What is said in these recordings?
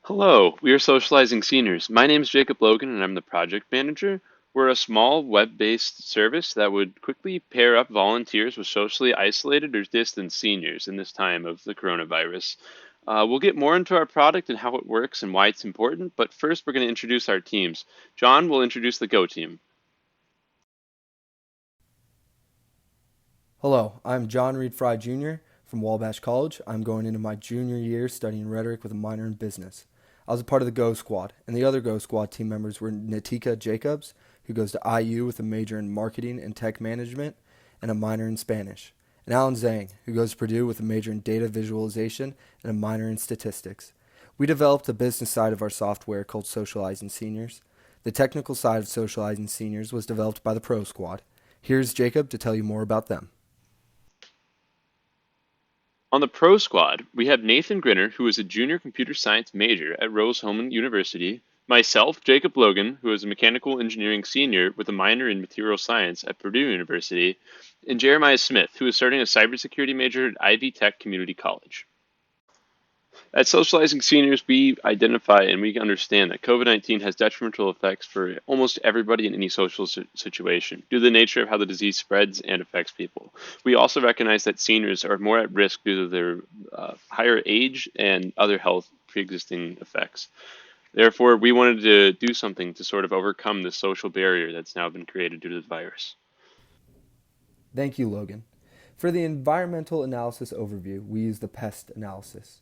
Hello, we are Socializing Seniors. My name is Jacob Logan and I'm the project manager. We're a small web-based service that would quickly pair up volunteers with socially isolated or distant seniors in this time of the coronavirus. We'll get more into our product and how it works and why it's important, but first we're going to introduce our teams. John will introduce the Go team. Hello, I'm John Reed Fry Jr. from Wabash College. I'm going into my junior year studying rhetoric with a minor in business. I was a part of the Go Squad, and the other Go Squad team members were Natika Jacobs, who goes to IU with a major in marketing and tech management and a minor in Spanish, and Alan Zhang, who goes to Purdue with a major in data visualization and a minor in statistics. We developed the business side of our software called Socializing Seniors. The technical side of Socializing Seniors was developed by the Pro Squad. Here's Jacob to tell you more about them. On the Pro Squad, we have Nathan Grinner, who is a junior computer science major at Rose-Hulman University, myself, Jacob Logan, who is a mechanical engineering senior with a minor in material science at Purdue University, and Jeremiah Smith, who is starting a cybersecurity major at Ivy Tech Community College. At Socializing Seniors, we identify and we understand that COVID-19 has detrimental effects for almost everybody in any social situation due to the nature of how the disease spreads and affects people. We also recognize that seniors are more at risk due to their higher age and other health pre-existing effects. Therefore, we wanted to do something to sort of overcome the social barrier that's now been created due to the virus. Thank you, Logan. For the environmental analysis overview, we used the pest analysis.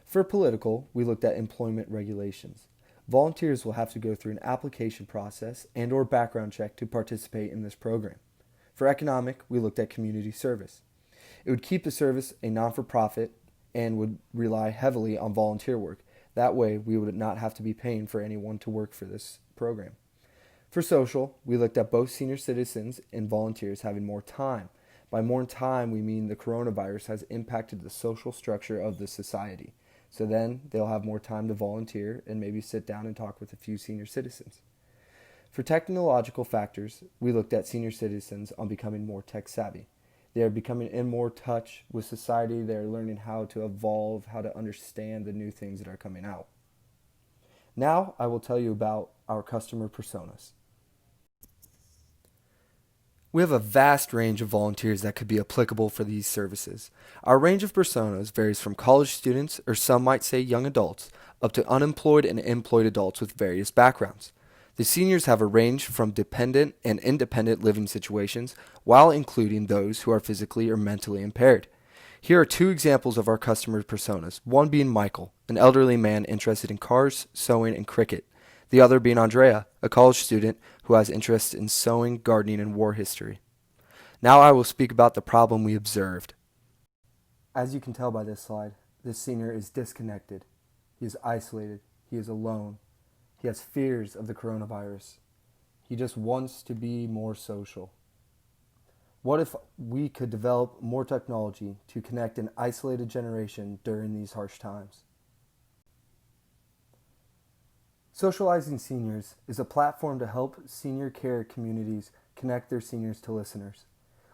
For political, we looked at employment regulations. Volunteers will have to go through an application process and or background check to participate in this program. For economic, we looked at community service. It would keep the service a non-for-profit and would rely heavily on volunteer work. That way, we would not have to be paying for anyone to work for this program. For social, we looked at both senior citizens and volunteers having more time. By more time, we mean the coronavirus has impacted the social structure of the society. So then they'll have more time to volunteer and maybe sit down and talk with a few senior citizens. For technological factors, we looked at senior citizens on becoming more tech savvy. They are becoming in more touch with society. They are learning how to evolve, how to understand the new things that are coming out. Now I will tell you about our customer personas. We have a vast range of volunteers that could be applicable for these services. Our range of personas varies from college students, or some might say young adults, up to unemployed and employed adults with various backgrounds. The seniors have a range from dependent and independent living situations, while including those who are physically or mentally impaired. Here are two examples of our customer personas, one being Michael, an elderly man interested in cars, sewing, and cricket. The other being Andrea, a college student who has interest in sewing, gardening, and war history. Now I will speak about the problem we observed. As you can tell by this slide, this senior is disconnected. He is isolated. He is alone. He has fears of the coronavirus. He just wants to be more social. What if we could develop more technology to connect an isolated generation during these harsh times? Socializing Seniors is a platform to help senior care communities connect their seniors to listeners.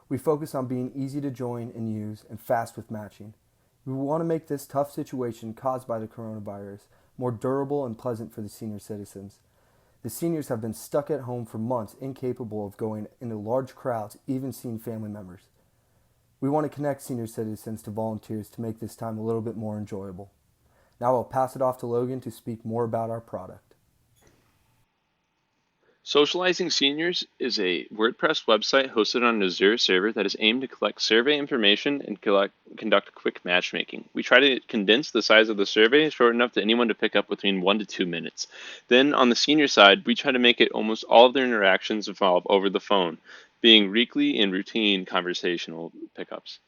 We focus on being easy to join and use and fast with matching. We want to make this tough situation caused by the coronavirus more durable and pleasant for the senior citizens. The seniors have been stuck at home for months, incapable of going into large crowds, even seeing family members. We want to connect senior citizens to volunteers to make this time a little bit more enjoyable. Now I'll pass it off to Logan to speak more about our product. Socializing Seniors is a WordPress website hosted on an Azure server that is aimed to collect survey information and conduct quick matchmaking. We try to condense the size of the survey short enough that anyone to pick up between 1 to 2 minutes. Then on the senior side, we try to make it almost all of their interactions evolve over the phone, being weekly and routine conversational pickups.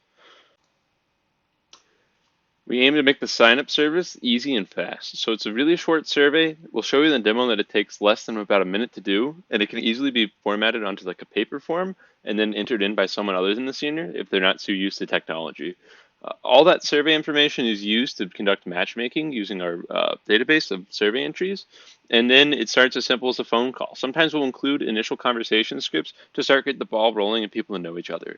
We aim to make the sign-up service easy and fast. So it's a really short survey. We'll show you in the demo that it takes less than about a minute to do, and it can easily be formatted onto like a paper form and then entered in by someone other than the senior if they're not so used to technology. All that survey information is used to conduct matchmaking using our database of survey entries, and then it starts as simple as a phone call. Sometimes we'll include initial conversation scripts to start getting the ball rolling and people to know each other.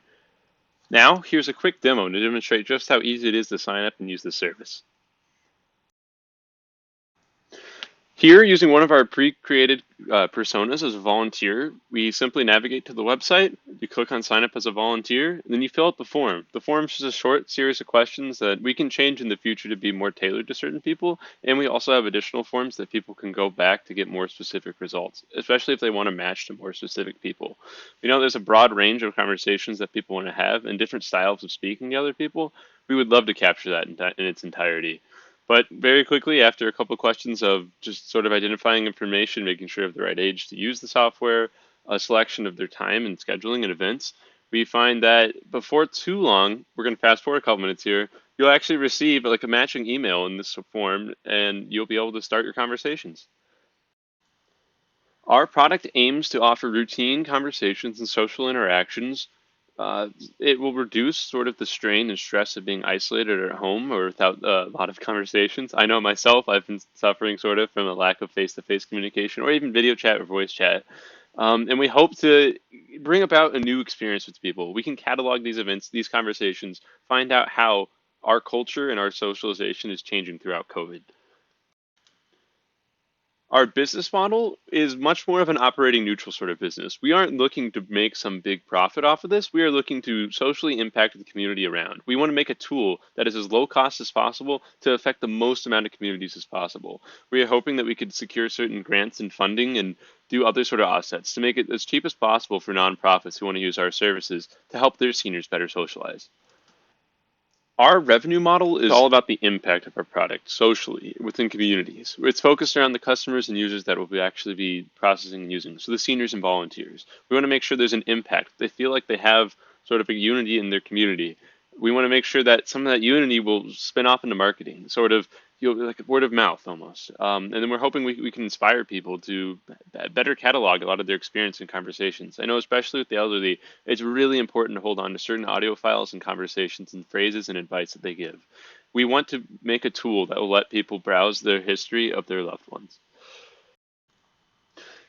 Now, here's a quick demo to demonstrate just how easy it is to sign up and use the service. Here, using one of our pre-created personas as a volunteer, we simply navigate to the website, you click on sign up as a volunteer, and then you fill out the form. The form is just a short series of questions that we can change in the future to be more tailored to certain people, and we also have additional forms that people can go back to get more specific results, especially if they want to match to more specific people. We know there's a broad range of conversations that people want to have and different styles of speaking to other people. We would love to capture that in its entirety. But very quickly, after a couple of questions of just sort of identifying information, making sure of the right age to use the software, a selection of their time and scheduling and events, we find that before too long, we're going to fast forward a couple minutes here, you'll actually receive like a matching email in this form and you'll be able to start your conversations. Our product aims to offer routine conversations and social interactions. It will reduce sort of the strain and stress of being isolated at home or without a lot of conversations. I know myself, I've been suffering sort of from a lack of face to face communication or even video chat or voice chat. And we hope to bring about a new experience with people. We can catalog these events, these conversations, find out how our culture and our socialization is changing throughout COVID. Our business model is much more of an operating neutral sort of business. We aren't looking to make some big profit off of this. We are looking to socially impact the community around. We want to make a tool that is as low cost as possible to affect the most amount of communities as possible. We are hoping that we could secure certain grants and funding and do other sort of offsets to make it as cheap as possible for nonprofits who want to use our services to help their seniors better socialize. Our revenue model is all about the impact of our product socially within communities. It's focused around the customers and users that will actually be processing and using. So the seniors and volunteers. We want to make sure there's an impact. They feel like they have sort of a unity in their community. We want to make sure that some of that unity will spin off into marketing, sort of like word of mouth almost. And then we're hoping we can inspire people to better catalog a lot of their experience in conversations. I know, especially with the elderly, it's really important to hold on to certain audio files and conversations and phrases and advice that they give. We want to make a tool that will let people browse their history of their loved ones.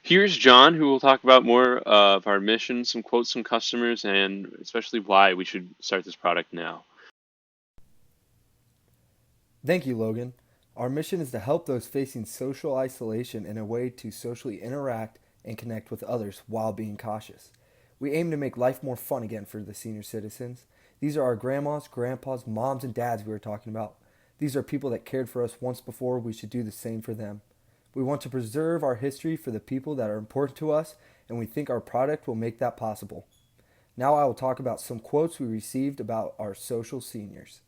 Here's John, who will talk about more of our mission, some quotes from customers, and especially why we should start this product now. Thank you, Logan. Our mission is to help those facing social isolation in a way to socially interact and connect with others while being cautious. We aim to make life more fun again for the senior citizens. These are our grandmas, grandpas, moms, and dads we were talking about. These are people that cared for us once before. We should do the same for them. We want to preserve our history for the people that are important to us, and we think our product will make that possible. Now I will talk about some quotes we received about our social seniors.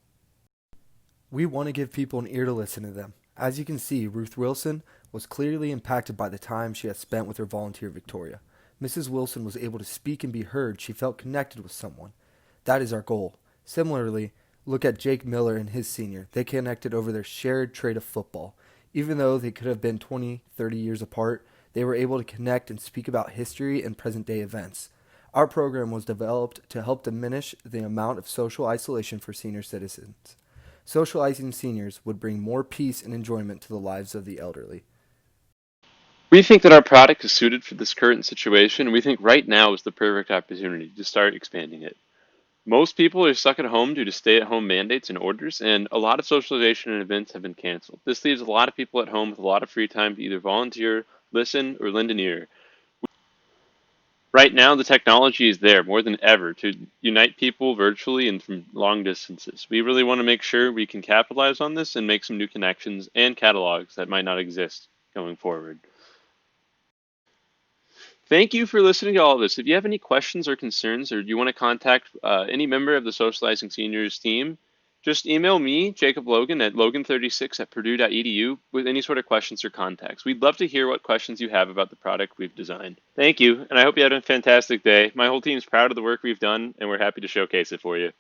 We want to give people an ear to listen to them. As you can see, Ruth Wilson was clearly impacted by the time she had spent with her volunteer Victoria. Mrs. Wilson was able to speak and be heard. She felt connected with someone. That is our goal. Similarly, look at Jake Miller and his senior. They connected over their shared trait of football. Even though they could have been 20, 30 years apart, they were able to connect and speak about history and present-day events. Our program was developed to help diminish the amount of social isolation for senior citizens. Socializing seniors would bring more peace and enjoyment to the lives of the elderly. We think that our product is suited for this current situation, and we think right now is the perfect opportunity to start expanding it. Most people are stuck at home due to stay-at-home mandates and orders, and a lot of socialization and events have been canceled. This leaves a lot of people at home with a lot of free time to either volunteer, listen, or lend an ear. Right now, the technology is there more than ever to unite people virtually and from long distances. We really want to make sure we can capitalize on this and make some new connections and catalogs that might not exist going forward. Thank you for listening to all of this. If you have any questions or concerns, or you want to contact any member of the Socializing Seniors team, just email me, Jacob Logan, at logan36@purdue.edu with any sort of questions or contacts. We'd love to hear what questions you have about the product we've designed. Thank you, and I hope you had a fantastic day. My whole team's proud of the work we've done, and we're happy to showcase it for you.